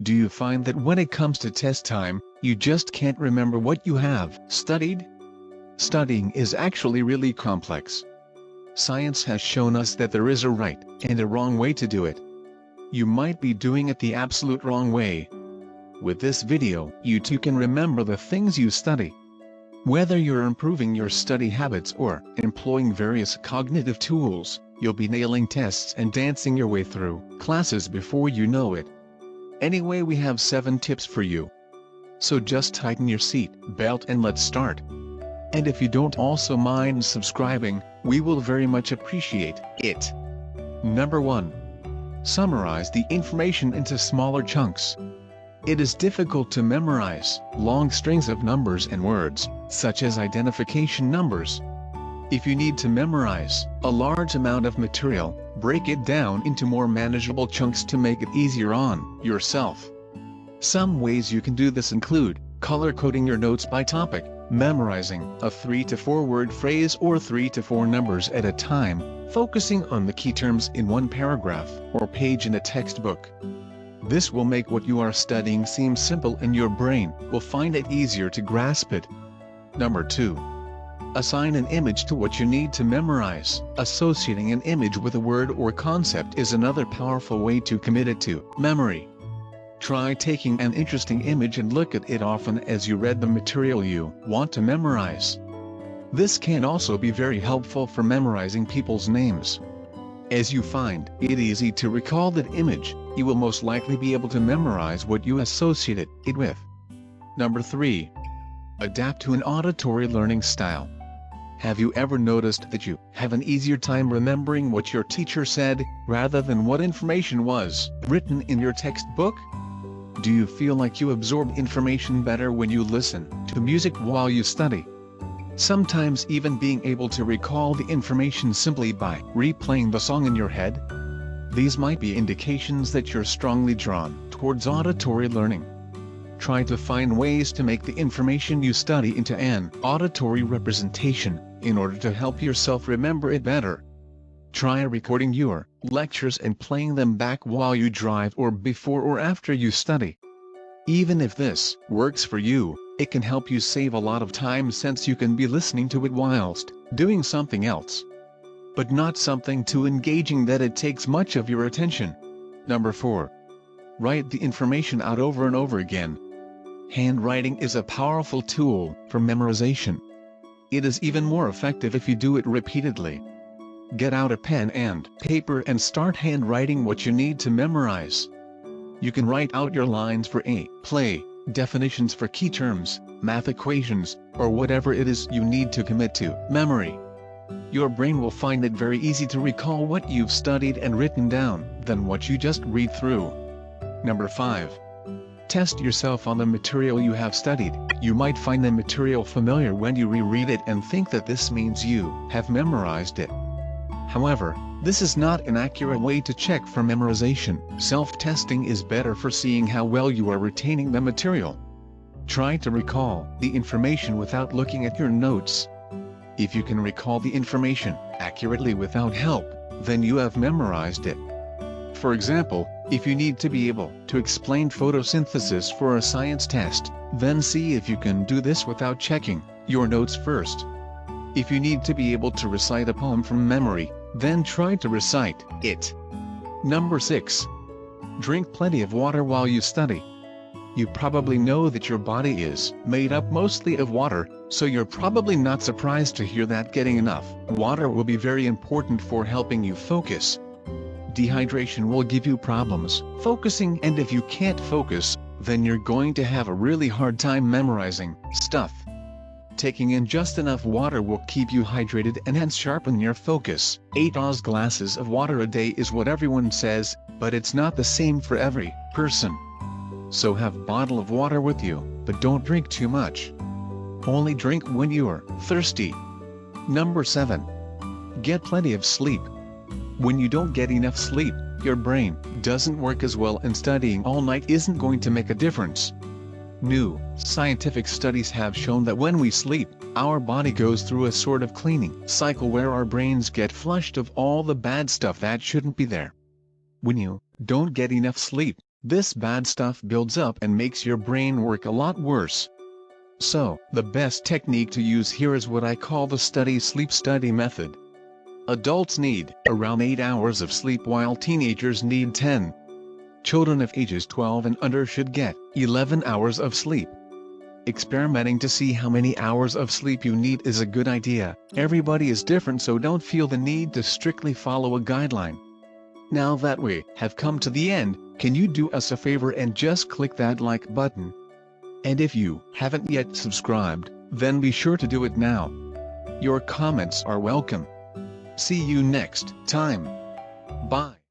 Do you find that when it comes to test time, you just can't remember what you have studied? Studying is actually really complex. Science has shown us that there is a right and a wrong way to do it. You might be doing it the absolute wrong way. With this video, you too can remember the things you study. Whether you're improving your study habits or employing various cognitive tools, you'll be nailing tests and dancing your way through classes before you know it. Anyway, we have 7 tips for you. So just tighten your seat belt and let's start. And if you don't also mind subscribing, we will very much appreciate it. Number 1. Summarize the information into smaller chunks. It is difficult to memorize long strings of numbers and words, such as identification numbers. If you need to memorize a large amount of material, break it down into more manageable chunks to make it easier on yourself. Some ways you can do this include color-coding your notes by topic, memorizing a 3 to 4 word phrase or 3 to 4 numbers at a time, focusing on the key terms in one paragraph or page in a textbook. This will make what you are studying seem simple and your brain will find it easier to grasp it. Number 2. Assign an image to what you need to memorize. Associating an image with a word or concept is another powerful way to commit it to memory. Try taking an interesting image and look at it often as you read the material you want to memorize. This can also be very helpful for memorizing people's names. As you find it easy to recall that image, you will most likely be able to memorize what you associated it with. Number 3. Adapt to an auditory learning style. Have you ever noticed that you have an easier time remembering what your teacher said, rather than what information was written in your textbook? Do you feel like you absorb information better when you listen to music while you study? Sometimes even being able to recall the information simply by replaying the song in your head? These might be indications that you're strongly drawn towards auditory learning. Try to find ways to make the information you study into an auditory representation, in order to help yourself remember it better. Try recording your lectures and playing them back while you drive or before or after you study. Even if this works for you, it can help you save a lot of time since you can be listening to it whilst doing something else. But not something too engaging that it takes much of your attention. Number 4. Write the information out over and over again. Handwriting is a powerful tool for memorization. It is even more effective if you do it repeatedly. Get out a pen and paper and start handwriting what you need to memorize. You can write out your lines for a play, definitions for key terms, math equations, or whatever it is you need to commit to memory. Your brain will find it very easy to recall what you've studied and written down than what you just read through. Number 5. Test yourself on the material you have studied. You might find the material familiar when you reread it and think that this means you have memorized it. However, this is not an accurate way to check for memorization. Self-testing is better for seeing how well you are retaining the material. Try to recall the information without looking at your notes. If you can recall the information accurately without help, then you have memorized it. For example, if you need to be able to explain photosynthesis for a science test, then see if you can do this without checking your notes first. If you need to be able to recite a poem from memory, then try to recite it. Number 6. Drink plenty of water while you study. You probably know that your body is made up mostly of water, so you're probably not surprised to hear that getting enough water will be very important for helping you focus. Dehydration will give you problems focusing, and if you can't focus, then you're going to have a really hard time memorizing stuff. Taking in just enough water will keep you hydrated and hence sharpen your focus. 8 glasses of water a day is what everyone says, but it's not the same for every person. So have a bottle of water with you, but don't drink too much. Only drink when you're thirsty. Number 7. Get plenty of sleep. When you don't get enough sleep, your brain doesn't work as well, and studying all night isn't going to make a difference. New scientific studies have shown that when we sleep, our body goes through a sort of cleaning cycle where our brains get flushed of all the bad stuff that shouldn't be there. When you don't get enough sleep, This bad stuff builds up and makes your brain work a lot worse. So, the best technique to use here is what I call the study-sleep study method. Adults need around 8 hours of sleep while teenagers need 10. Children of ages 12 and under should get 11 hours of sleep. Experimenting to see how many hours of sleep you need is a good idea. Everybody is different, so don't feel the need to strictly follow a guideline. Now that we have come to the end, can you do us a favor and just click that like button? And if you haven't yet subscribed, then be sure to do it now. Your comments are welcome. See you next time. Bye.